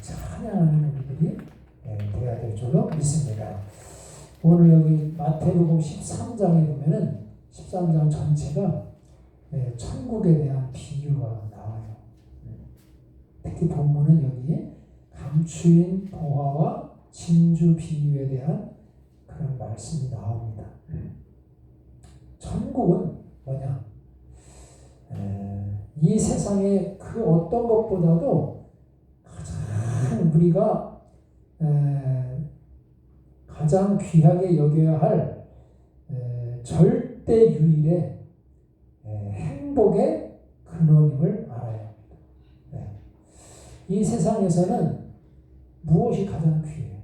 찬양하는 우리들이 되어야 될 줄로 믿습니다. 오늘 여기 마태복음 13장에 보면은 13장 전체가 천국에 대한 비유가 나와요. 특히 본문은 여기 감추인 보화와 진주 비유에 대한 그런 말씀이 나옵니다. 천국은 뭐냐? 이 세상의 그 어떤 것보다도 가장 우리가 가장 귀하게 여겨야 할 절대 유일의 행복의 근원임을 알아야 합니다. 이 세상에서는 무엇이 가장 귀해요?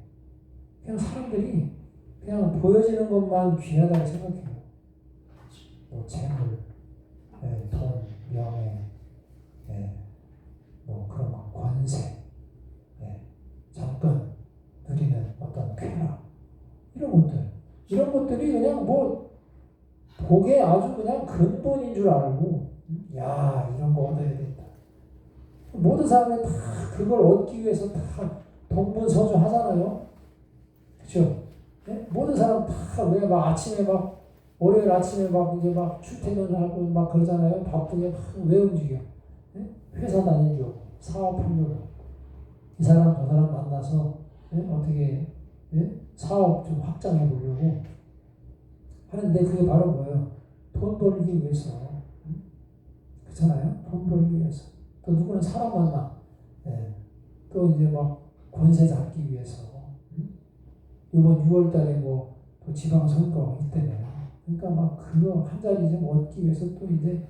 그냥 사람들이 그냥 보여지는 것만 귀하다고 생각해요. 뭐 재물, 돈, 명예, 뭐 그런 거, 권세, 잠깐 누리는 어떤 쾌락, 이런 것들이 그냥 뭐 복의 아주 그냥 근본인 줄 알고, 야, 이런 거 얻어야 된다. 모든 사람이 다 그걸 얻기 위해서 다 동분서주 하잖아요. 그렇죠? 모든 사람 다 왜 막 아침에 막 월요일 아침에 막 이제 막 출퇴근하고 막 그러잖아요. 바쁘게 막 왜 움직여? 회사 다니려고, 사업하려고, 이 사람 저 사람 만나서 어떻게 사업 좀 확장해 보려고 하는데 그게 바로 뭐예요? 돈 벌기 위해서. 그렇잖아요? 돈 벌기 위해서. 또 누구는 사람 만나. 또 이제 막 권세 잡기 위해서. 이번 6월 달에 뭐 또 지방선거 있다네요. 그러니까 막 그거 한 자리 좀 얻기 위해서 또 이제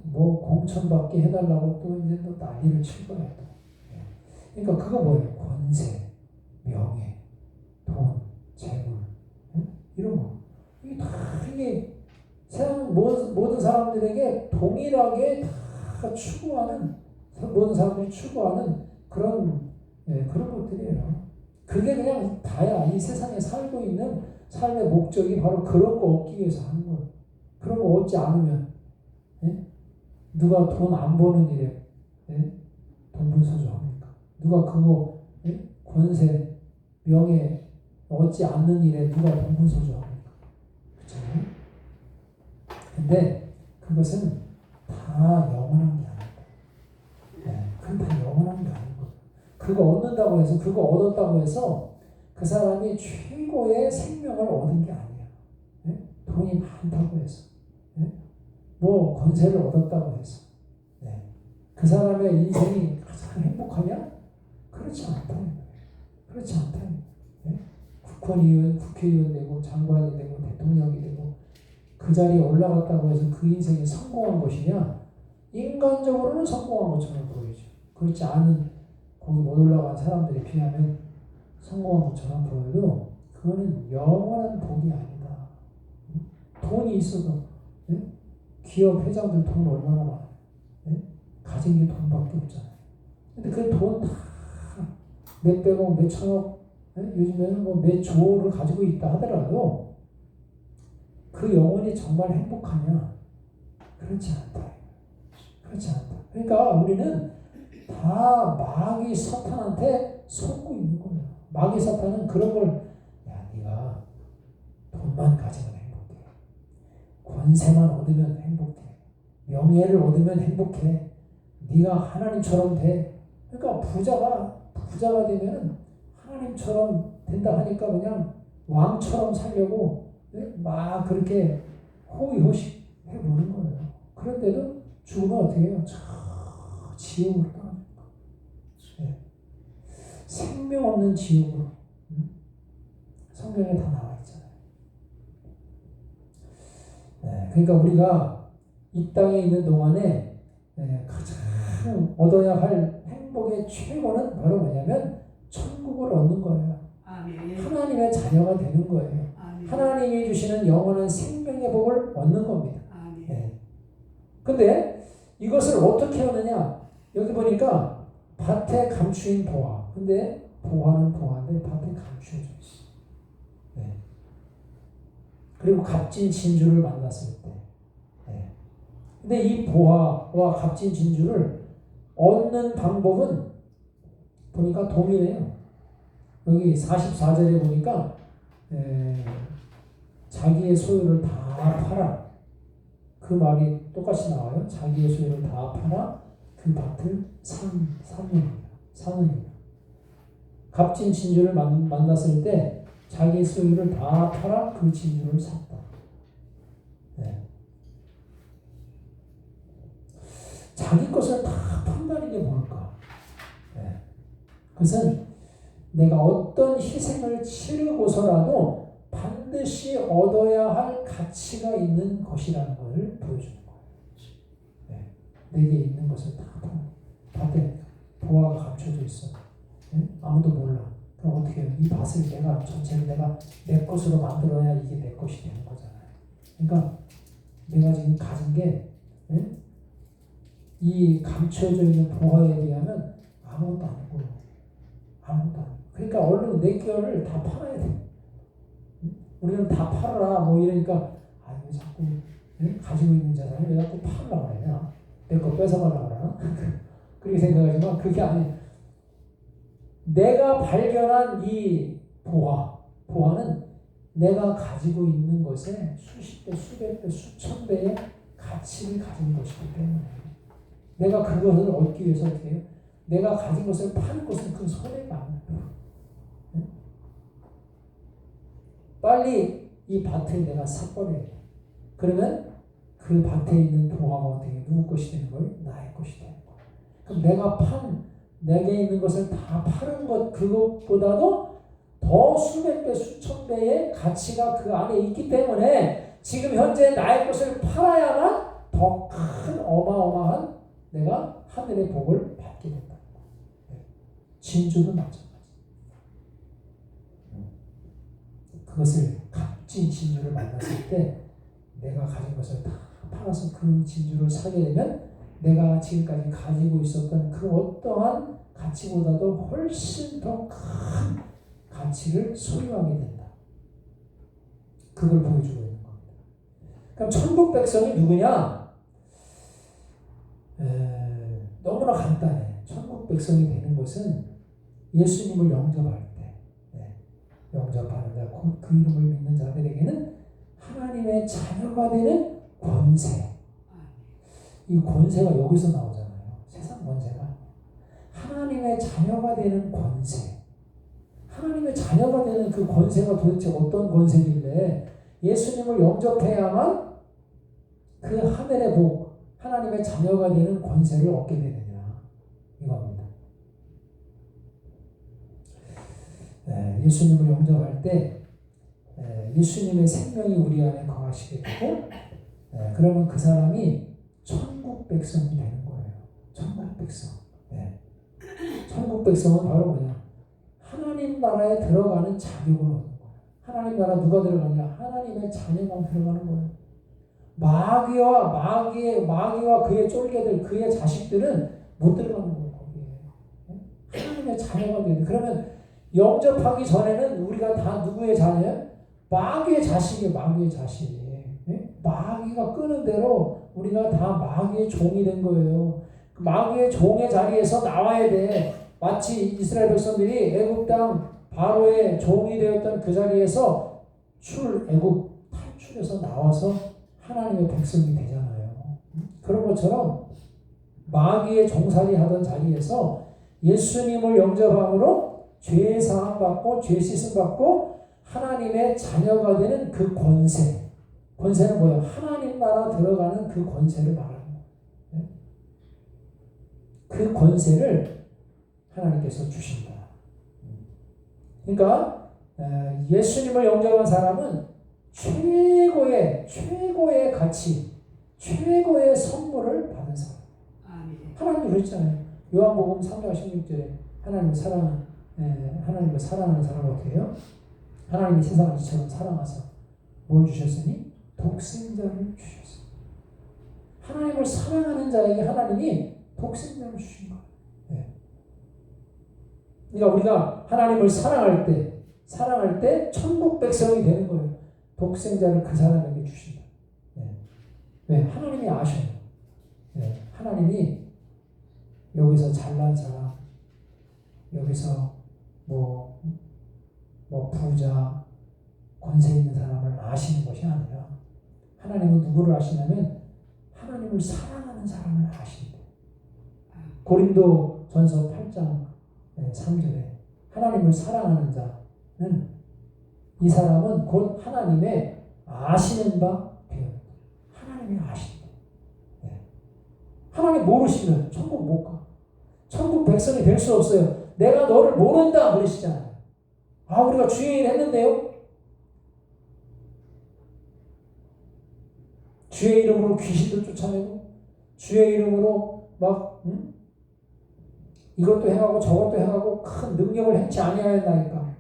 뭐 공천받게 해달라고 또 이제 또 난리를 칠 거예요. 그러니까 그거 뭐예요? 권세, 명예, 돈, 재물, 이런 거. 이게 다 이게 세상 모든 사람들에게 동일하게 다 추구하는, 모든 사람들이 추구하는 그런 것들이에요. 그게 그냥 다야. 이 세상에 살고 있는 삶의 목적이 바로 그런 거 얻기 위해서 하는 거예요. 그런 거 얻지 않으면 누가 돈 안 버는 일에 동분서주합니까? 누가 그거 권세, 명예 얻지 않는 일에 누가 동분서주합니까? 그렇잖아요. 근데 그것은 다 영원한 게 아니고, 그건 다 영원한 게 아니고, 그거 얻는다고 해서, 그거 얻었다고 해서 그 사람이 최고의 생명을 얻은 게 아니에요. 돈이 많다고 해서, 뭐 권세를 얻었다고 해서, 그 사람의 인생이 가장 행복하냐? 그렇지 않다는 거예요. 그렇지 않다는 거예요. 국회의원 되고 장관이 되고 대통령이 되고 그 자리에 올라갔다고 해서 그 인생이 성공한 것이냐? 인간적으로는 성공한 것처럼 보이죠. 그렇지 않은 거기 못 올라간 사람들에 비하면 성공한 것처럼 보여도 그거는 영원한 복이 아니다. 돈이 있어도 기업 회장들 돈 얼마나 많아요. 가진 게 돈밖에 없잖아요. 근데 그 돈 다 몇백억, 몇천억, 요즘에는 뭐 몇 조를 가지고 있다 하더라도 그 영혼이 정말 행복하냐? 그렇지 않다. 그렇지 않다. 그러니까 우리는 다 마귀 사탄한테 속고 있는 거예요. 마귀 사탄은 그런 걸, 야, 네가 돈만 가지면 행복해. 권세만 얻으면 행복해. 명예를 얻으면 행복해. 네가 하나님처럼 돼. 그러니까 부자가 되면 하나님처럼 된다 하니까 그냥 왕처럼 살려고 막 그렇게 호의호식 해보는 거예요. 그런데도 죽으면 어떻게 해요? 지옥으로 떠나는 거예요. 생명 없는 지옥으로. 성경에 다 나와 있잖아요. 그러니까 우리가 이 땅에 있는 동안에 가장 얻어야 할 행복의 최고는 바로 뭐냐면 천국을 얻는 거예요. 아멘. 하나님의 자녀가 되는 거예요. 아멘. 하나님이 주시는 영원한 생명의 복을 얻는 겁니다. 근데 이것을 어떻게 얻느냐? 여기 보니까 밭에 감추인 보화. 근데 보화는 보화인데 밭에 감추어져 있어. 그리고 값진 진주를 만났을 때. 근데 이 보화와 값진 진주를 얻는 방법은 보니까 동일해요. 여기 44절에 보니까 자기의 소유를 다 팔아. 그 말이 똑같이 나와요. 자기의 소유를 다 팔아 그 밭을 사느니라. 값진 진주를 만났을 때 자기 소유를 다 팔아 그 진주를 샀다. 네. 자기 것을 다 판다는 게 뭘까? 네. 그것은 내가 어떤 희생을 치르고서라도 반드시 얻어야 할 가치가 있는 것이라는 것을 보여주는 거예요. 네. 내게 있는 것을 다 밭에 보화가 감춰져 있어. 네? 아무도 몰라. 그럼 어떻게 해요? 이 밭을 전체를 내가 내 것으로 만들어야 이게 내 것이 되는 거잖아요. 그러니까 내가 지금 가진 게 이 감춰져 있는 보화에 비하면 아무것도 아니고 아무것도 아니고. 그러니까 얼른 내 거를 다 팔아야 돼. 우리는 다 팔아라 뭐 이러니까 왜 자꾸 가지고 있는 자산을 왜 자꾸 팔으려고 그러냐, 내 거 뺏어가려고 그러나 그렇게 생각하지만 그게 아니에요. 내가 발견한 이 보화는 내가 가지고 있는 것에 수십 배, 수백 배, 수천 배의 가치를 가진 것이기 때문에 내가 그것을 얻기 위해서 어떻게 해요? 내가 가진 것을 파는 것은 그 손해가 아니에요. 빨리 이 밭을 내가 사버려야 돼. 그러면 그 밭에 있는 보화가 어떻게 누구 것이 되는 거예요? 나의 것이 되는 거예요. 그럼 내게 있는 것을 다 파는 것, 그것보다도 더 수백 배, 수천 배의 가치가 그 안에 있기 때문에 지금 현재 나의 것을 팔아야만 더 큰 어마어마한 내가 하늘의 복을 받게 된다. 진주도 마찬가지. 그것을 값진 진주를 만났을 때 내가 가진 것을 다 팔아서 그 진주를 사게 되면 내가 지금까지 가지고 있었던 그 어떠한 가치보다도 훨씬 더 큰 가치를 소유하게 된다. 그걸 보여주고 있는 겁니다. 그럼 천국 백성이 누구냐? 너무나 간단해. 천국 백성이 되는 것은 예수님을 영접할 때, 영접하는 자, 그 이름을 믿는 자들에게는 하나님의 자녀가 되는 권세. 이 권세가 여기서 나오잖아요. 세상 권세가. 하나님의 자녀가 되는 권세. 하나님의 자녀가 되는 그 권세가 도대체 어떤 권세길래 예수님을 영접해야만 그 하늘의 복, 하나님의 자녀가 되는 권세를 얻게 되느냐, 이겁니다. 예수님을 영접할 때 예수님의 생명이 우리 안에 거하시게 되고, 그러면 그 사람이 천국 백성이 되는 거예요. 천국 백성. 천국 백성은 바로 뭐냐? 하나님 나라에 들어가는 자격을 얻는 거예요. 하나님 나라 누가 들어가냐? 하나님의 자녀만 들어가는 거예요. 마귀와 그의 쫄개들, 그의 자식들은 못 들어가는 거예요. 거기에. 하나님의 자녀가 되는. 그러면 영접하기 전에는 우리가 다 누구의 자녀예요? 마귀의 자식이에요. 마귀의 자식. 마귀가 끄는 대로 우리가 다 마귀의 종이 된 거예요. 마귀의 종의 자리에서 나와야 돼. 마치 이스라엘 백성들이 애굽 땅 바로의 종이 되었던 그 자리에서 애굽 탈출해서 나와서 하나님의 백성이 되잖아요. 그런 것처럼 마귀의 종살이 하던 자리에서 예수님을 영접함으로 죄 사함 받고 죄 씻음 받고 하나님의 자녀가 되는 그 권세. 권세는 뭐예요? 하나님 나라 들어가는 그 권세를 말하는 거예요. 그 권세를 하나님께서 주신다. 그러니까 예수님을 영접한 사람은 최고의 가치, 최고의 선물을 받은 사람. 하나님이 그랬잖아요. 요한복음 3장 16절에 하나님을 사랑하는 사람은 어떻게 해요? 하나님이 세상을 이처럼 사랑하사 뭘 주셨으니? 독생자를 주셨어요. 하나님을 사랑하는 자에게 하나님이 독생자를 주신 거예요. 그러니까 우리가 하나님을 사랑할 때 천국 백성이 되는 거예요. 독생자를 그 사람에게 주신다. 왜? 하나님이 아셔요. 하나님이 여기서 잘난 사람, 여기서 뭐 부자, 권세 있는 사람을 아시는 것이 아니라 하나님은 누구를 아시냐면 하나님을 사랑하는 사람을 아신대. 고린도 전서 8장 3절에 하나님을 사랑하는 자는 이 사람은 곧 하나님의 아시는 바 되었다. 하나님이 아신대. 하나님 모르시면 천국 못 가. 천국 백성이 될 수 없어요. 내가 너를 모른다 그러시잖아요. 아, 우리가 주의 일 했는데요. 주의 이름으로 귀신도 쫓아내고 주의 이름으로 막 이것도 행하고 저것도 행하고 큰 능력을 행치 아니하였나이까.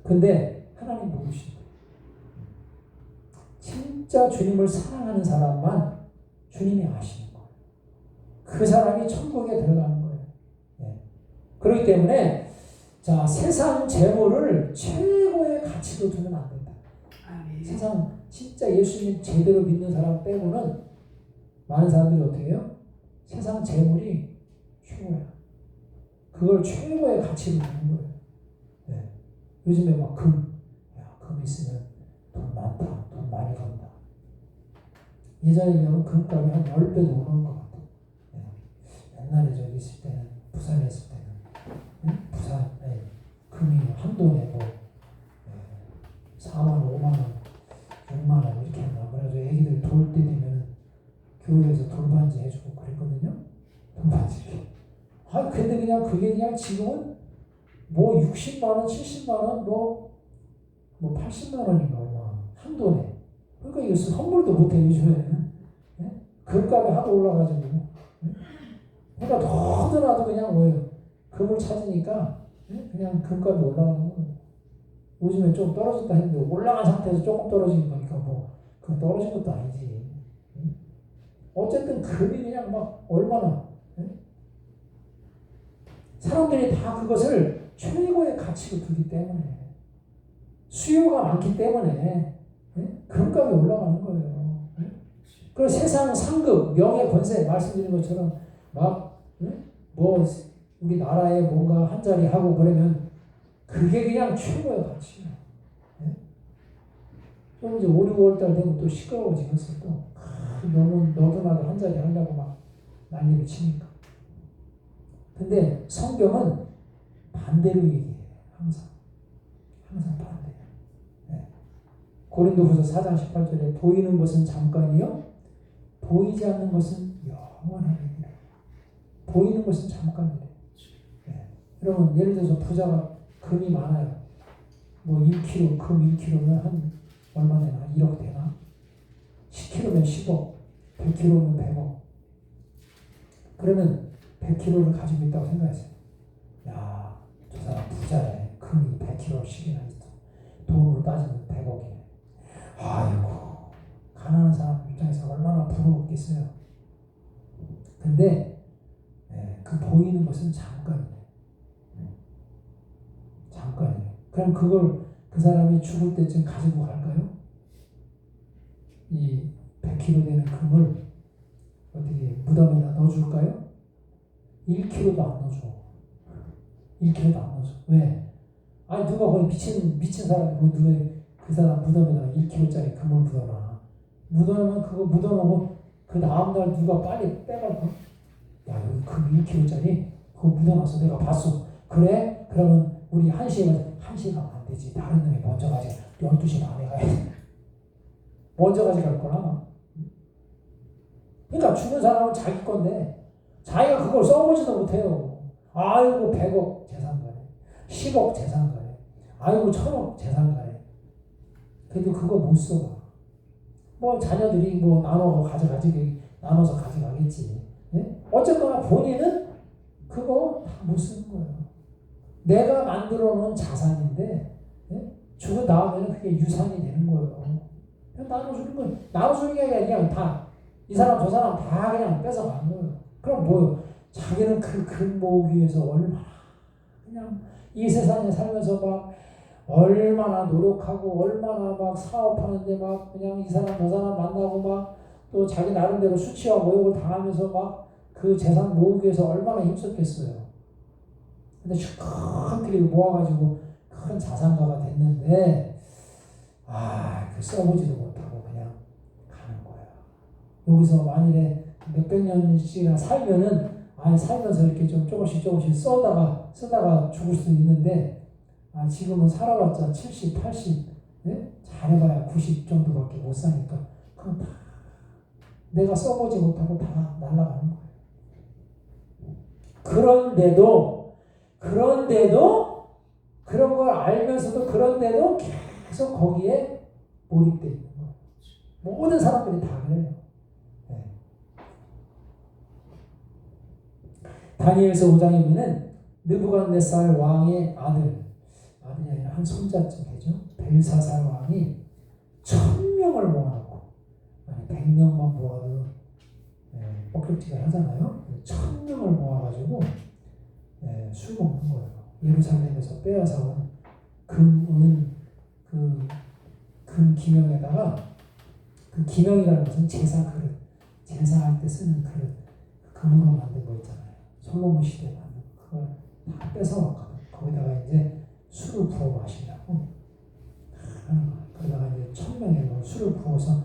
근데 하나님 모르시고 진짜 주님을 사랑하는 사람만 주님이 아시는 거예요. 그 사람이 천국에 들어가는 거예요. 그렇기 때문에 자, 세상 재물을 최고의 가치로 두면 안 된다. 세상 진짜 예수님 제대로 믿는 사람 빼고는 많은 사람들이 어떻게 해요? 세상 재물이 최고야. 그걸 최고의 가치로 두는 거예요. 요즘에 막 금 있으면 돈 많다, 돈 많이 번다. 예전에는 금값이 한 10배 오르는 것 같아요. 옛날에 저기 있을 때는, 부산에 있을 때는, 부산에 금이 한 돈에 뭐 4만 원, 5만 원, 6만 원 이렇게 한다. 그래서 애기들 돌 때 되면 교회에서 돌반지 해주고 그랬거든요. 돌반지 이렇게. 아, 근데 그냥 그게 그냥 지금은 뭐 60만 원, 70만 원, 뭐 80만 원인가 얼마 한 돈에. 그러니까 이거 선물도 못해 요즘에는. 금값이 하도 올라가지고. 그러니까 더더라도 그냥 뭐예요? 금을 찾으니까 그냥 금값이 올라가는 거예요. 요즘에 좀 떨어졌다 했는데 올라간 상태에서 조금 떨어지는 거니까 그 떨어진 것도 아니지. 어쨌든 금이 그냥 막 얼마나 사람들이 다 그것을 최고의 가치로 두기 때문에 수요가 많기 때문에 금값이 올라가는 거예요. 그리고 세상 상급, 명예, 권세 말씀드린 것처럼 막 우리나라에 뭔가 한 자리 하고 그러면 그게 그냥 최고의 가치야. 좀 이제 5, 6월 달 되면 또 시끄러워지겠어. 또 너무 너도 나도 한 자리 하려고 막 난리를 치니까. 근데 성경은 반대로 얘기해요. 항상 반대예요. 고린도후서 4장 18절에 보이는 것은 잠깐이요 보이지 않는 것은 영원하니라. 보이는 것은 잠깐이래. 여러분 예를 들어서 부자가 금이 많아요. 뭐 1kg 금 1kg면 한 얼마 되나? 1억 되나? 10kg면 10억, 100kg면 100억. 그러면 100kg를 가지고 있다고 생각했어요. 야, 저 사람 부자네. 금이 100kg씩이나 있어. 돈으로 따지면 100억이네. 아이고, 가난한 사람 입장에서 얼마나 부러웠겠어요. 근데 그 보이는 것은 잠깐이네. 잠깐이네. 그럼 그걸 그 사람이 죽을 때쯤 가지고 갈까요? 이 100kg 되는 금을 어떻게 무덤에다 넣어줄까요? 1kg도 안 넣어줘. 1kg도 안 넣어줘. 왜? 아니 누가 거기 미친 사람이 누가 그 사람 무덤에다 1kg짜리 금을 묻어놔. 묻어놓으면 그거 묻어놓고 그 다음날 누가 빨리 빼가고 야 여기 금 1kg짜리 그거 묻어놨어. 내가 봤어. 그래? 그러면 우리 1시간 안 되지. 다른 놈이 먼저 가지. 12시 반에 가야지. 먼저 가져갈 거나. 그러니까 죽은 사람은 자기 건데 자기가 그걸 써보지도 못해요. 아이고 100억 재산가래. 10억 재산가래. 아이고 1000억 재산가래. 근데 그거 못 써. 뭐 자녀들이 뭐 나눠서 가져가겠지. 어쨌거나 본인은 그거 다 못 쓰는 거예요. 내가 만들어 놓은 자산인데 죽은 다음에는 그게 유산이 되는 거예요. 그냥 나눠주는 거예요. 나눠주는 게 아니라 그냥 다 이 사람 저 사람 다 그냥 뺏어가는 거예요. 그럼 뭐예요? 자기는 그 금 모으기 위해서 얼마나 그냥 이 세상에 살면서 막 얼마나 노력하고 얼마나 막 사업하는데 막 그냥 이 사람 저 사람 만나고 막 또 자기 나름대로 수치와 모욕을 당하면서 막 그 재산 모으기 위해서 얼마나 힘썼겠어요. 근데 시큰들이 모아가지고 큰 자산가가 됐는데 그 써보지도 못하고 그냥 가는 거예요. 여기서 만일에 몇백 년씩이나 살면은 살면서 이렇게 좀 조금씩 쓰다가 죽을 수 있는데 지금은 살아봤자 70, 80, 네? 잘해봐야 90 정도밖에 못 사니까 그건 다 내가 써보지 못하고 다 날아가는 거예요. 그런데도 그런 걸 알면서도 그런데도 계속 거기에 몰입되어 있는 거예요. 모든 사람들이 다 그래요. 네. 다니엘서 5장에 보면 느부갓네살 왕의 아들이 아니라 한 손자쯤 되죠. 벨사살 왕이 1000명을 모아놓고 100명만 모아도 뻑격지가 하잖아요. 1000명을 모아가지고 술 먹는 거예요. 예루살렘에서 빼앗아온 금 기명에다가 그 기명이라는 것은 제사 그릇, 제사할 때 쓰는 그릇, 금으로 만든 거 있잖아요. 솔로몬 시대에 만든 그걸 다 뺏어왔거든. 거기다가 이제 술을 부어 마시려고 하는 거예요. 그러다가 이제 1000명에 술을 부어서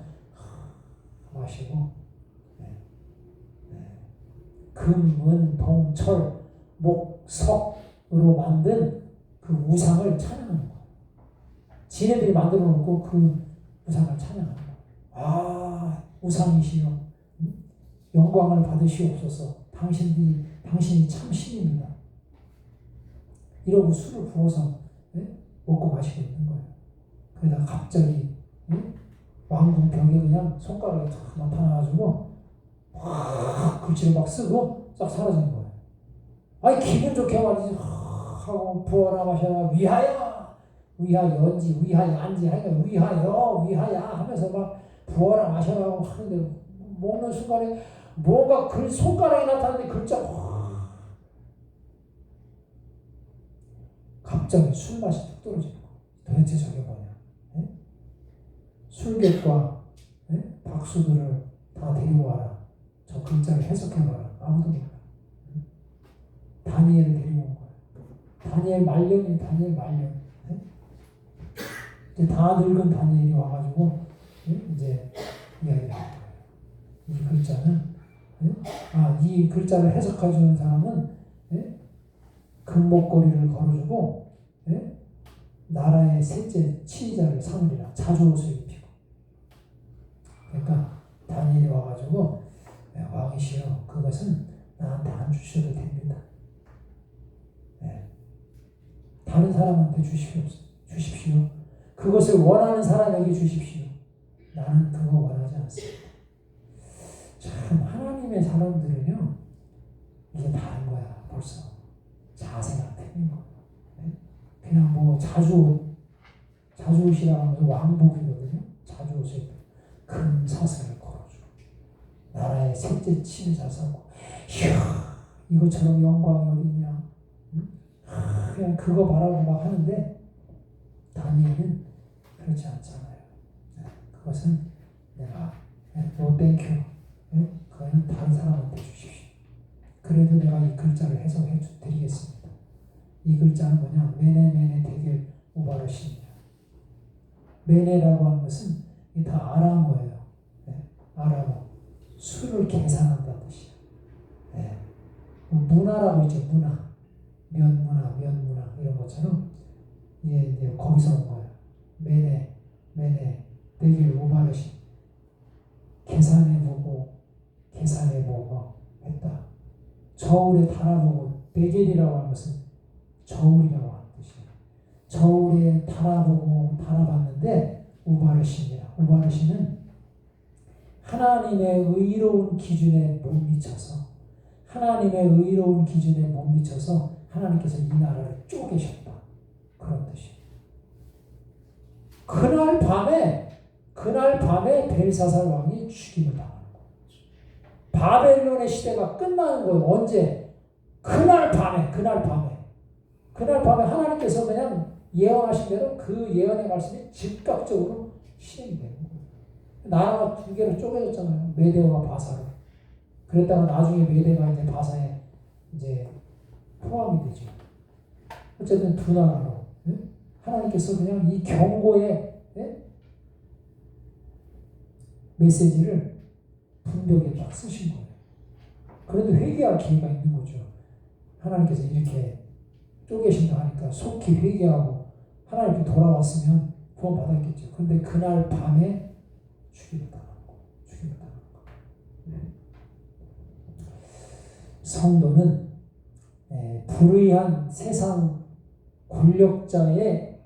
마시고 금, 은, 동, 철, 목, 석으로 만든 그 우상을 찬양하는 거예요. 지네들이 만들어 놓고 그 우상을 찬양하는 거예요. 우상이시여 영광을 받으시옵소서. 당신이 참 신입니다. 이러고 술을 부어서 먹고 마시고 있는 거예요. 그러다가 갑자기 왕궁 벽에 그냥 손가락이 탁 나타나가지고 글씨를 막 쓰고 싹 사라진 거예요. 기분 좋게 말이지 하고 부어라 마셔라 위하여인지 위하여안지 하니까 위하여 하면서 막 부어라 마셔라 하고 하는데 먹는 순간에 뭔가 손가락이 나타나는데 글자 갑자기 술맛이 뚝 떨어지는 거예요. 도대체 저게 뭐냐. 술객과 박수들을 다 데리고 와라. 저 글자를 해석해봐라. 아무도 몰라. 다니엘을 데리고 온 거예요. 다니엘 말년. 이제 다 늙은 다니엘이 와가지고 이제 이야기를 하는 거예요. 이 글자는 이 글자를 해석해주는 사람은 금목걸이를 걸어주고 나라의 셋째 치의자를 삼으리라. 자주옷을 입히고. 그러니까 다니엘이 와가지고 왕이시여 그것은 나한테 안 주셔도 됩니다. 다른 사람한테 주십시오. 그것을 원하는 사람에게 주십시오. 나는 그거 원하지 않습니다. 참 하나님의 사람들은요 이게 다른 거야. 벌써 자세가 틀린 거야. 그냥 뭐 자주옷이라고 하면 왕복이거든요. 자주옷을 금사슬을 걸어주고 나라의 셋째 치의자 삼고 이것처럼 영광이 어딨냐. 그냥 그거 바라고 막 하는데 다니엘은 그렇지 않잖아요. 그것은 내가 no thank you. 그거는 다른 사람한테 주십시오. 그래도 내가 이 글자를 해석해 드리겠습니다. 이 글자는 뭐냐? 메네 데겔 우바르시니라. 메네라고 하는 것은 다 아람어예요. 아람어. 수를 계산한다는 뜻이야. 문화라고 있죠. 면문화 이런 것처럼 이제 거기서 온 거예요. 메네 데겔 우바르시. 계산해보고 했다. 저울에 달아보고 데겔이라고 하는 것은 저울이라고 하는 뜻이에요. 저울에 달아봤는데 우바르시니라. 우바르시는 하나님의 의로운 기준에 못 미쳐서 하나님께서 이 나라를 쪼개셨다. 그런 뜻이에요. 그날 밤에 벨사살 왕이 죽임을 당하는 거예요. 바벨론의 시대가 끝나는 거예요. 언제? 그날 밤에 하나님께서 그냥 예언하신 대로 그 예언의 말씀이 즉각적으로 실행이 되는 거예요. 나라가 두 개로 쪼개졌잖아요. 메대와 바사로. 그랬다가 나중에 메대가 이제 바사에 이제 포함이 되죠. 어쨌든 두 나라로 하나님께서 그냥 이 경고의 메시지를 분명히 딱 쓰신 거예요. 그래도 회개할 기회가 있는 거죠. 하나님께서 이렇게 쪼개신다 하니까 속히 회개하고 하나님께 돌아왔으면 구원받았겠죠. 근데 그날 밤에 죽임을 당하고 성도는 불의한 세상 권력자의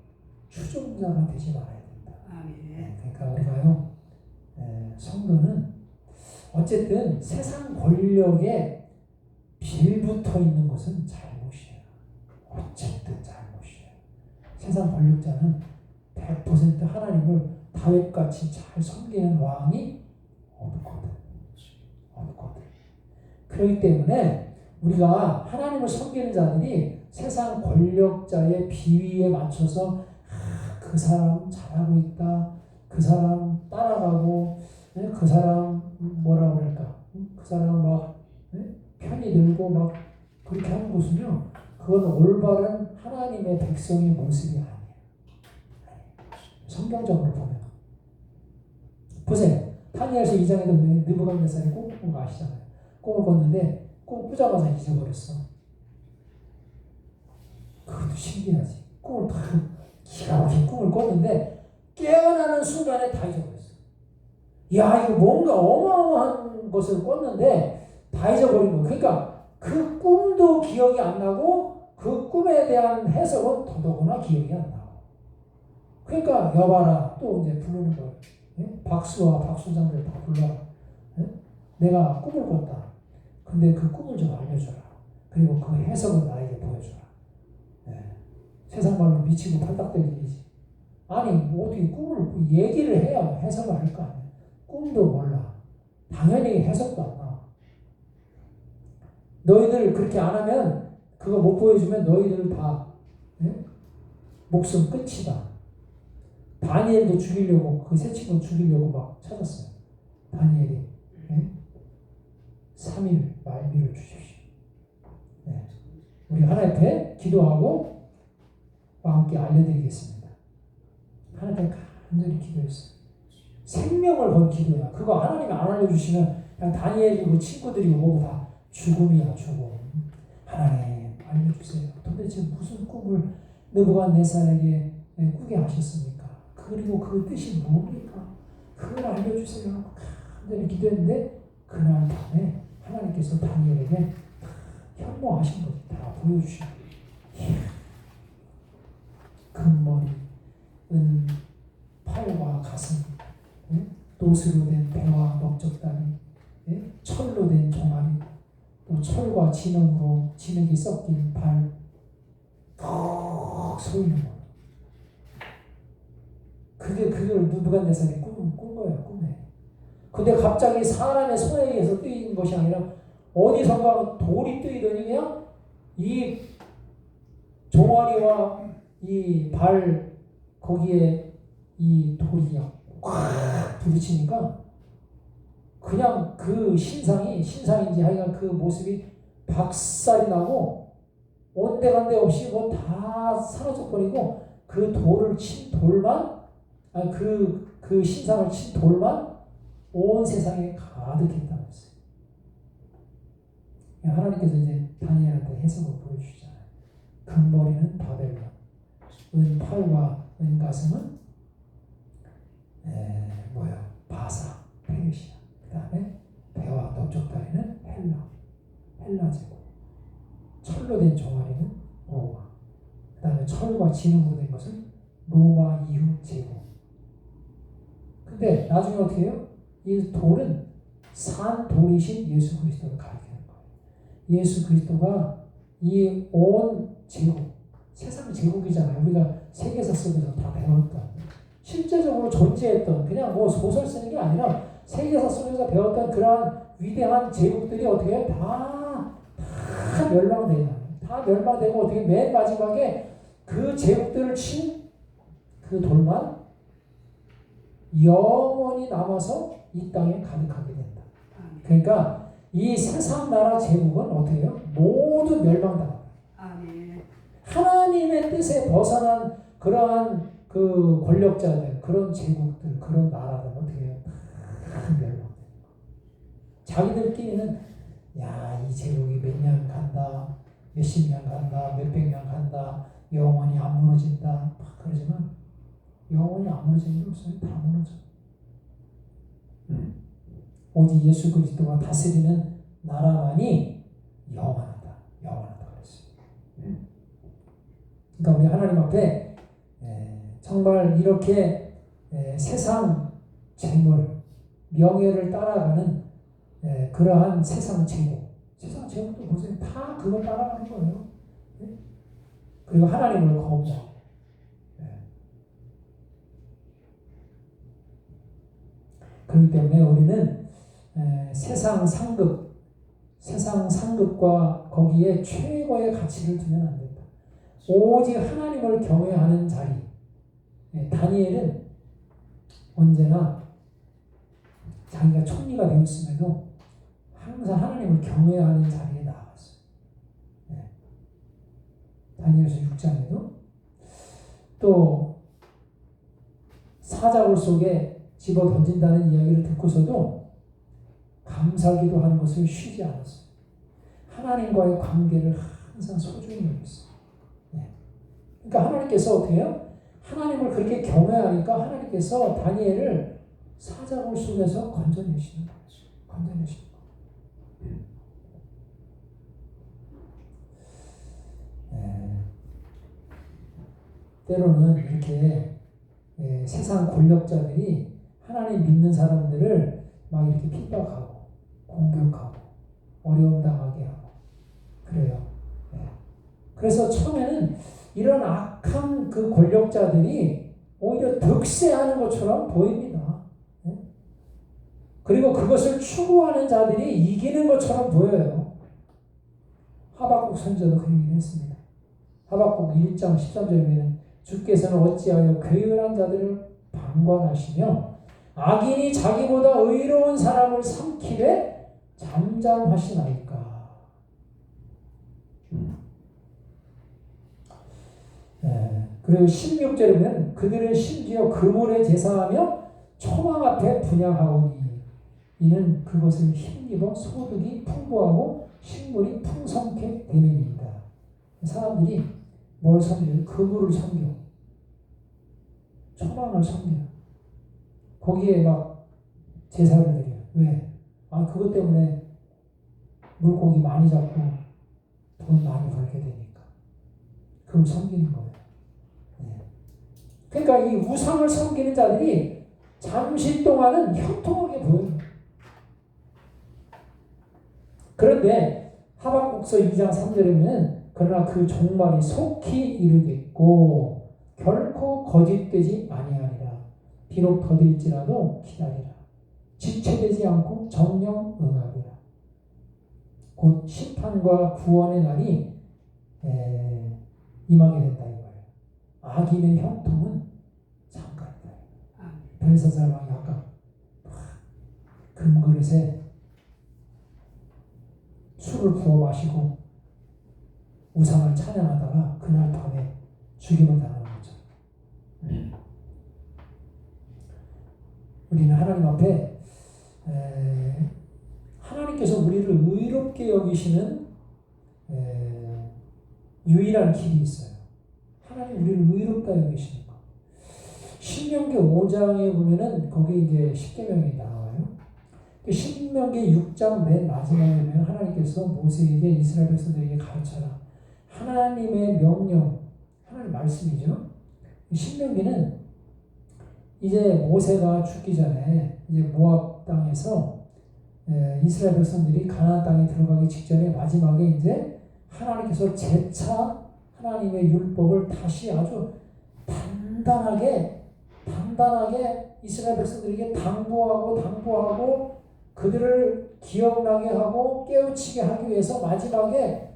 추종자가 되지 말아야 된다. 그러니까 우리가요, 성도는 어쨌든 세상 권력에 빌붙어 있는 것은 잘못이에요. 어쨌든 잘못이에요. 세상 권력자는 100% 하나님을 다윗같이 잘 섬기는 왕이 없거든. 그렇기 때문에 우리가 하나님을 섬기는 자들이 세상 권력자의 비위에 맞춰서 그 사람 잘하고 있다, 그 사람 따라가고, 그 사람 뭐라 그럴까, 그 사람 막 편히 들고 막 그렇게 하는 것은요, 그건 올바른 하나님의 백성의 모습이 아니에요. 성경적으로 보면 보세요. 다니엘서 2장에도 느부갓네살이 꿈을 꾼 거 아시잖아요. 꿈을 꿨는데 꿈 꾸자마자 잊어버렸어. 그것도 신기하지. 꿈을 기가 막힌 꿈을 꿨는데 깨어나는 순간에 다 잊어버렸어. 야, 이거 뭔가 어마어마한 것을 꿨는데 다 잊어버린 거야. 그러니까 그 꿈도 기억이 안 나고 그 꿈에 대한 해석은 더더구나 기억이 안 나고. 그러니까 여봐라 또 이제 부르는 거예요. 박수와 박수장들 다 불러라. 내가 꿈을 꿨다. 근데 그 꿈을 좀 알려줘라. 그리고 그 해석을 나에게 보여줘라. 세상 말로 미치고 팔딱대는 일이지. 아니 뭐 어떻게 꿈을 얘기를 해야 해석을 할 거 아니야. 꿈도 몰라. 당연히 해석도 안 나와. 너희들 그렇게 안 하면 그거 못 보여주면 너희들 다 목숨 끝이다. 다니엘도 죽이려고 그 세 친구 죽이려고 막 찾았어요. 다니엘이 3일 말미를 주십시오. 우리 하나님 앞에 기도하고 함께 알려드리겠습니다. 하나님 앞에 간절히 기도했어요. 생명을 건 기도야. 그거 하나님이 안 알려주시면 그냥 다니엘이고 친구들이 오고 다 죽음이야, 죽음. 하나님 알려주세요. 도대체 무슨 꿈을 느부갓네살에게 꾸게 하셨습니까? 그리고 그 뜻이 뭡니까? 그걸 알려주세요. 간절히 기도했는데 그날 밤에 하나님께서 다니엘에게 현모하신 것을 다 보여주신 거예요. 금머리, 은 팔과 가슴, 노스로 된 배와 넓적다리, 철로 된 종아리, 또 철과 진흙이 섞인 발, 턱 쏘이는 거예요. 그걸 느부갓네살이 꾼 거예요, 꿈에. 근데 갑자기 사람의 손에 의해서 뜨이는 것이 아니라 어디선가 돌이 뜨이더니 그냥 이 종아리와 이 발 거기에 이 돌이 꽉 부딪히니까 그냥 그 신상인지 하여간 그 모습이 박살이 나고 온데간데 없이 뭐 다 사라져버리고 그 돌을 친 돌만 그 신상을 친 돌만 온 세상에 가득했다고 했어요. 하나님께서 이제 다니엘한테 해석을 보여주시잖아요. 금머리는 바벨론, 은 팔과 은 가슴은 바사, 페르시아. 그 다음에 배와 넓적다리는 헬라 제국. 철로 된 종아리는 로마. 그 다음에 철과 진흙으로 된 것은 로마 이후 제국. 근데 나중에 어떻게 해요? 이 돌은 산 돌이신 예수 그리스도를 가리키는 거예요. 예수 그리스도가 이 온 제국, 세상 제국이잖아요. 우리가 세계사 속에서 다 배웠던, 실제적으로 존재했던, 그냥 뭐 소설 쓰는 게 아니라 세계사 속에서 배웠던 그러한 위대한 제국들이 어떻게 해요? 다 멸망되고 어떻게 맨 마지막에 그 제국들을 친 그 돌만 영원히 남아서 이 땅에 가득하게 된다. 그러니까 이 세상 나라 제국은 어떻게 해요? 모두 멸망당합니다. 하나님의 뜻에 벗어난 그러한 그 권력자들, 그런 제국들, 그런 나라들 어떻게 해요? 다 멸망. 자기들끼리는 야, 이 제국이 몇 년 간다, 몇십 년 간다, 몇백 년 간다, 영원히 안 무너진다. 막 그러지만 영원히 안 무너지는 게 없어요. 다 무너져. 오직 예수 그리스도가 다스리는 나라만이 영원하다. 영원하다 그랬어요. 그러니까 우리 하나님 앞에 정말 이렇게 세상 재물, 명예를 따라가는 그러한 세상 제국, 세상 제국도 보세요. 다 그걸 따라가는 거예요. 그리고 하나님을 거부하고. 그렇기 때문에 우리는 세상 상급과 거기에 최고의 가치를 두면 안 된다. 오직 하나님을 경외하는 자리. 다니엘은 언제나 자기가 총리가 되었음에도 항상 하나님을 경외하는 자리에 나아갔어요. 다니엘서 6장에도 또 사자굴 속에 집어 던진다는 이야기를 듣고서도 감사기도 하는 것을 쉬지 않았어요. 하나님과의 관계를 항상 소중히 여겼어요. 그러니까 하나님께서 어떻게 해요? 하나님을 그렇게 경외하니까 하나님께서 다니엘을 사자굴 속에서 건져내시는 거예요. 건져내시는 거예요. 때로는 이렇게 세상 권력자들이 하나님 믿는 사람들을 막 이렇게 핍박하고 공격하고 어려움 당하게 하고 그래요. 그래서 처음에는 이런 악한 그 권력자들이 오히려 득세하는 것처럼 보입니다. 그리고 그것을 추구하는 자들이 이기는 것처럼 보여요. 하박국 선지자도 그 얘기를 했습니다. 하박국 1장 13절에는 주께서는 어찌하여 괴연한 자들을 방관하시며 악인이 자기보다 의로운 사람을 삼키되 잠잠하시나이까. 그리고 16절에 보면 그들은 심지어 그물에 제사하며 초망 앞에 분향하오니 이는 그것을 힘입어 소득이 풍부하고 식물이 풍성케 됨이니이다. 사람들이 뭘 섬겨요? 그물을 섬겨. 초망을 섬겨. 거기에 막 제사를 드려요. 왜? 그것 때문에 물고기 많이 잡고 돈 많이 벌게 되니까. 그걸 섬기는 거예요. 그러니까 이 우상을 섬기는 자들이 잠시 동안은 형통하게 보여요. 그런데 하박국서 2장 3절에는 그러나 그 종말이 속히 이르겠고 결코 거짓되지 아니하리라. 비록 더딜지라도 기다리라. 지체되지 않고 정령 응하리라. 곧 심판과 구원의 날이 임하게 된다 이거예요. 악인의 형통은 잠깐이다. 벨사살 왕이 아까 금그릇에 술을 부어 마시고 우상을 찬양하다가 그날 밤에 죽임을 당하는 거죠. 우리는 하나님 앞에 하나님께서 우리를 의롭게 여기시는 유일한 길이 있어요. 하나님 우리를 의롭다 여기시는 거. 신명기 5장에 보면은 거기 이제 십계명이 나와요. 신명기 6장 맨 마지막에 보면 하나님께서 모세에게 이스라엘 백성들에게 가르쳐라. 하나님의 명령, 하나님 말씀이죠. 신명기는 이제 모세가 죽기 전에 이제 모압 땅에서 이스라엘 백성들이 가나안 땅에 들어가기 직전에 마지막에 이제 하나님께서 재차 하나님의 율법을 다시 아주 단단하게 이스라엘 백성들에게 당부하고 그들을 기억나게 하고 깨우치게 하기 위해서 마지막에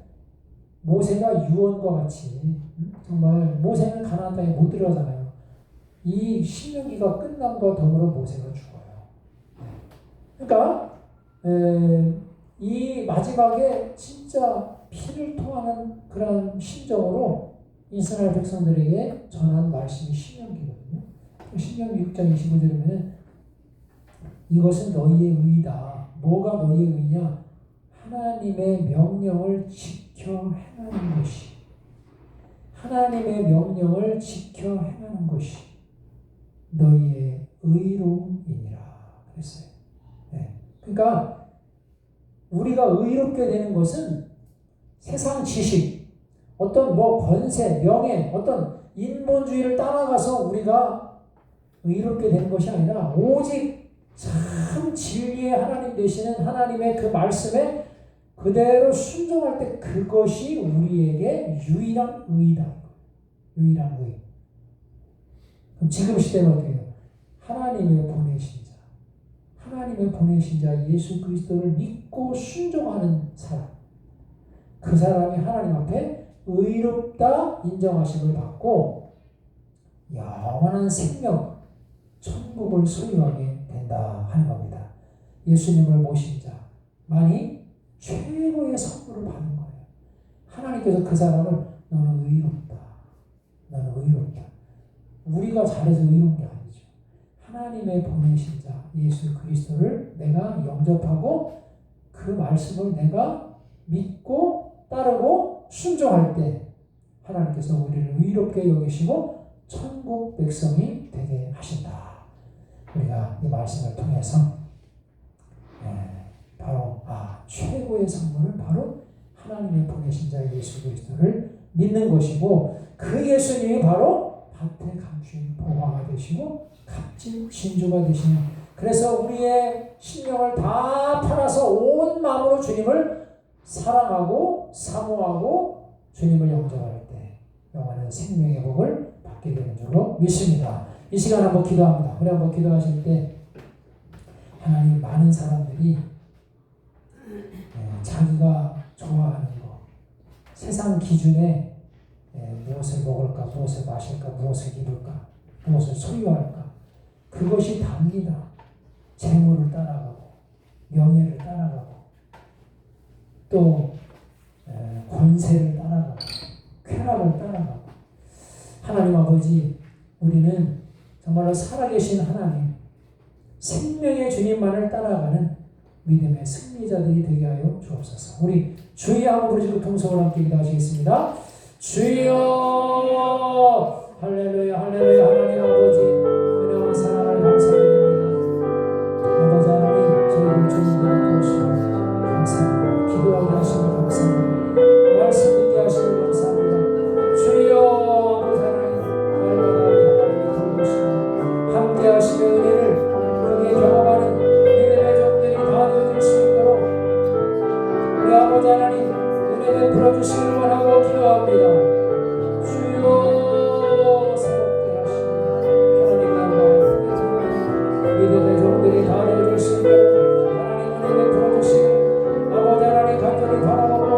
모세가 유언과 같이 정말 모세는 가나안 땅에 못 들어가잖아요. 이 신명기가 끝남과 더불어 모세가 죽어요. 그러니까 이 마지막에 진짜 피를 토하는 그런 심정으로 이스라엘 백성들에게 전한 말씀이 신명기거든요. 신명기 6장 25절에 보면 이것은 너희의 의다. 뭐가 너희의 의냐? 하나님의 명령을 지켜 행하는 것이. 하나님의 명령을 지켜 행하는 것이 너희의 의로움이니라 그랬어요. 네. 그러니까 우리가 의롭게 되는 것은 세상 지식, 어떤 권세, 명예, 어떤 인본주의를 따라가서 우리가 의롭게 되는 것이 아니라 오직 참 진리의 하나님 되시는 하나님의 그 말씀에 그대로 순종할 때 그것이 우리에게 유일한 의다. 유일한 의. 그럼 지금 시대는 어떻게 해요? 하나님의 보내신 자. 하나님의 보내신 자 예수 그리스도를 믿고 순종하는 사람. 그 사람이 하나님 앞에 의롭다 인정하심을 받고 영원한 생명, 천국을 소유하게 된다 하는 겁니다. 예수님을 모신 자만이 최고의 선물을 받은 거예요. 하나님께서 그 사람을 너는 의롭다. 너는 의롭다. 우리가 잘해서 의로운 게 아니죠. 하나님의 보내신 자 예수 그리스도를 내가 영접하고 그 말씀을 내가 믿고 따르고 순종할 때 하나님께서 우리를 의롭게 여기시고 천국 백성이 되게 하신다. 우리가 이 말씀을 통해서 바로 최고의 선물은 바로 하나님의 보내신 자 예수 그리스도를 믿는 것이고 그 예수님이 바로 밭에 감추인 보화가 되시고 값진 진주가 되시는 그래서 우리의 심령을 다 팔아서 온 마음으로 주님을 사랑하고 사모하고 주님을 영접할 때 영원한 생명의 복을 받게 되는 줄로 믿습니다. 이 시간 한번 기도합니다. 우리 한번 기도하실 때 하나님 많은 사람들이 자기가 좋아하는 것 세상 기준에 무엇을 먹을까 무엇을 마실까 무엇을 입을까 무엇을 소유할까 그것이 답니다. 재물을 따라가고 명예를 따라가고 또 권세를 따라가고 쾌락을 따라가고 하나님 아버지 우리는 정말로 살아계신 하나님 생명의 주님만을 따라가는 믿음의 승리자들이 되게 하여 주옵소서. 우리 주여 한번 부르시고 통성을 함께 기도하시겠습니다. 주여 할렐루야 할렐루야 하나님 아버지 은혜와 사랑을 감사드립니다. 아버지 하나님 저희를 주님과 도우시고 감사합니다. 기도하게 하시고 감사합니다. 말씀 듣게 하시고 감사합니다. 주여 아버지 하나님 날마다 하나님이 도우시고 함께 하시며 은혜를 크게 경험하는 믿음의 종들이 다 되어질 수 있도록 우리 아버지 하나님 은혜 베풀어 주시기를 원하고 기도합니다. 주여 새롭게 하시고 하나님의 영광을 크게 믿음의 종들이 다 되어질 수 있도록 하나님 은혜 베풀어 주시고 아버지 하나님 간절히 바라보고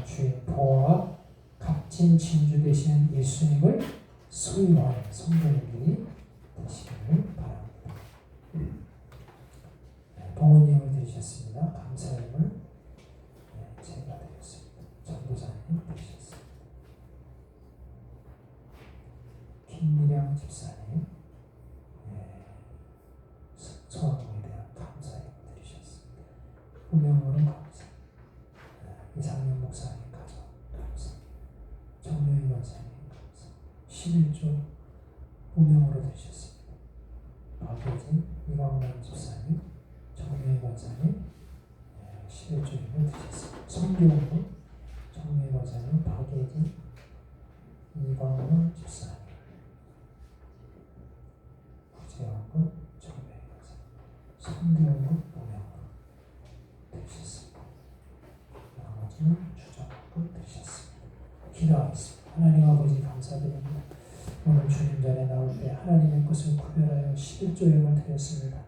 주의 보호와 값진 진주 되시는 예수님을 소유하는 성도님들이 되시기를 바랍니다. 부모님을 드리셨습니다. 감사함을 제가 드렸습니다. 전도사님 드리셨습니다. 김미량 집사님 소원에 대한 감사함을 드리셨습니다. 후명으로 감사. 이상민 목사님 가정 감사. 정명희 권사님 감사. 11조 후명으로 드리셨습니다. 박효진 이광남 집사님 정명희 권사님 11조임을 드리셨습니다. 성교훈 정명희 권사님 박효진 이광남 집사님 구제원군 정명희 권사님 성교훈 후명으로 드리셨습니다. 나머지는 주정하고 드리셨습니다. 기도하겠습니다. 하나님 아버지 감사드립니다. 오늘 주님 전에 나올 때 하나님의 것을 구별하여 11조형을 드렸습니다.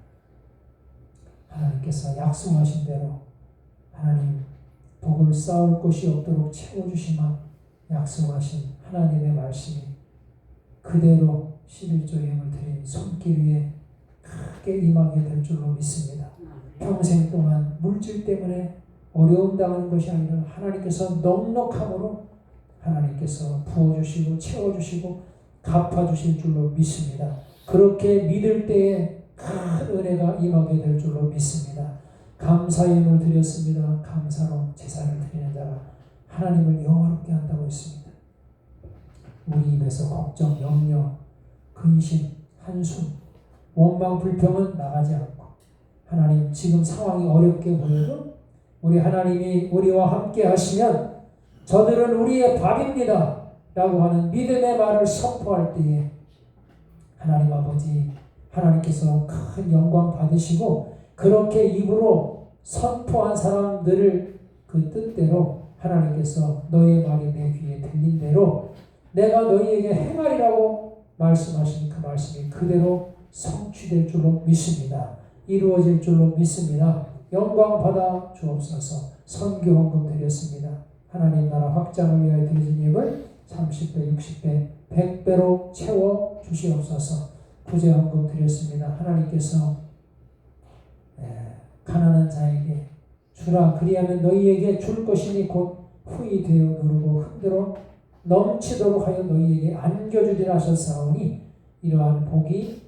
하나님께서 약속하신 대로 하나님 복을 쌓을 곳이 없도록 채워주시마 약속하신 하나님의 말씀이 그대로 11조형을 드린 손길 위에 크게 임하게 될 줄로 믿습니다. 평생 동안 물질 때문에 어려움 당하는 것이 아니라 하나님께서 넉넉함으로 하나님께서 부어주시고 채워주시고 갚아주실 줄로 믿습니다. 그렇게 믿을 때에 큰 은혜가 임하게 될 줄로 믿습니다. 감사의 힘을 드렸습니다. 감사로 제사를 드리는 자가 하나님을 영화롭게 한다고 했습니다. 우리 입에서 걱정, 염려, 근심, 한숨, 원망, 불평은 나가지 않고 하나님 지금 상황이 어렵게 보여도 우리 하나님이 우리와 함께 하시면 저들은 우리의 밥입니다 라고 하는 믿음의 말을 선포할 때에 하나님 아버지 하나님께서 큰 영광 받으시고 그렇게 입으로 선포한 사람들을 그 뜻대로 하나님께서 너의 말이 내 귀에 들린 대로 내가 너희에게 행하리라고 말씀하신 그 말씀이 그대로 성취될 줄로 믿습니다. 이루어질 줄로 믿습니다. 영광 받아 주옵소서. 선교 헌금 드렸습니다. 하나님 나라 확장을 위하여 드리신 예물 30배, 60배, 100배로 채워 주시옵소서. 구제 헌금 드렸습니다. 하나님께서 가난한 자에게 주라 그리하면 너희에게 줄 것이니 곧 후히 되어 누르고 흔들어 넘치도록 하여 너희에게 안겨주리라 하셨사오니 이러한 복이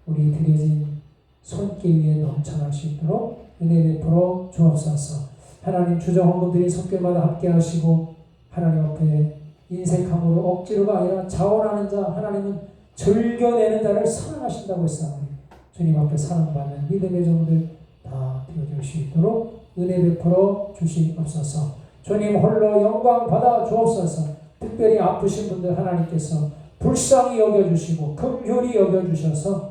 우리 드려진 손길 위에 넘쳐날 수 있도록 은혜 베풀어 주옵소서. 하나님 주정 헌금들이 손길마다 함께 하시고 하나님 앞에 인색함으로 억지로가 아니라 자원하는 자 하나님은 즐겨내는 자를 사랑하신다고 했사오니 주님 앞에 사랑받는 믿음의 종들 다 되어줄 수 있도록 은혜 베풀어 주시옵소서. 주님 홀로 영광 받아 주옵소서. 특별히 아프신 분들 하나님께서 불쌍히 여겨주시고 긍휼히 여겨주셔서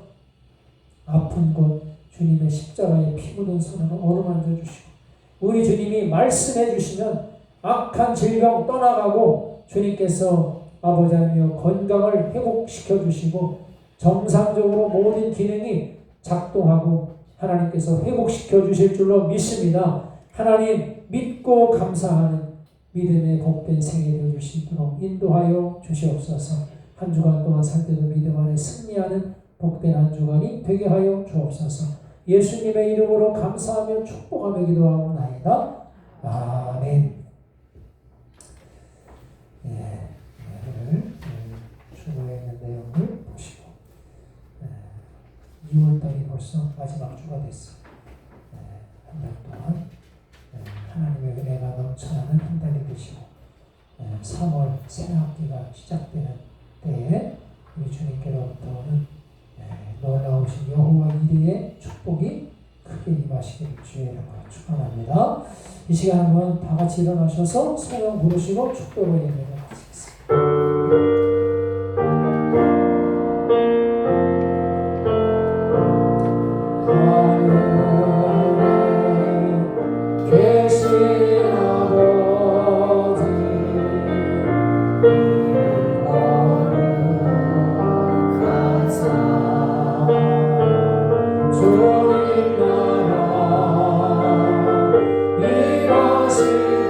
아픈 곳 주님의 십자가에 피 묻은 손으로 어루만져 주시고 우리 주님이 말씀해 주시면 악한 질병 떠나가고 주님께서 아버지 하나님 건강을 회복시켜 주시고 정상적으로 모든 기능이 작동하고 하나님께서 회복시켜 주실 줄로 믿습니다. 하나님 믿고 감사하는 믿음의 복된 생애 되어 주시도록 인도하여 주시옵소서. 한 주간 동안 살 때도 믿음 안에 승리하는 복된 한 주간이 되게 하여 주옵소서. 예수님의 이름으로 감사하며 축복하며 기도하옵나이다. 아멘. 오늘 주보에 있는 내용을 보시고 2월달이 벌써 마지막 주가 됐어요. 한 달 동안 하나님의 은혜가 넘쳐나는 한 달이 되시고 3월 새 학기가 시작되는 때에 우리 주님께로부터 오는 놀라우신 여호와 이레의 축복이 크게 임하시기를 주의 이름으로 축원합니다. 이 시간 한번 다 같이 일어나셔서 성령 부르시고 축도로 예배를 마치겠습니다. 주님 나라 이루시고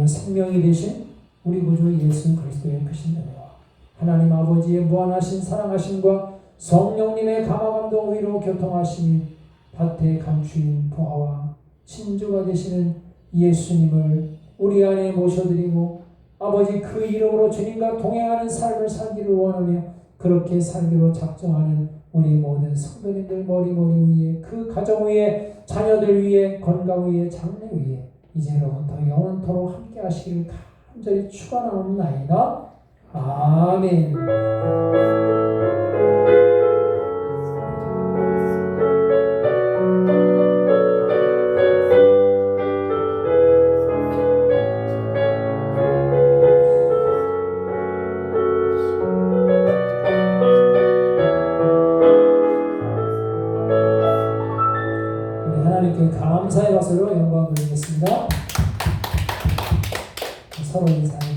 하나님의 생명이 되신 우리 구주 예수 그리스도의 크신 은혜와 하나님 아버지의 무한하신 사랑하심과 성령님의 감화감동 위로 교통하심이 밭의 감추인 보화와 친주가 되시는 예수님을 우리 안에 모셔드리고 아버지 그 이름으로 주님과 동행하는 삶을 살기를 원하며 그렇게 살기로 작정하는 우리 모든 성도님들 머리 위에 그 가정 위에 자녀들 위에 건강 위에 장래 위에 이제로부터 영원토록 함께 하시기를 간절히 축원하옵나이다. 아멘. 하나님께 감사의 박수로 영광 드리겠습니다. 서로 인사해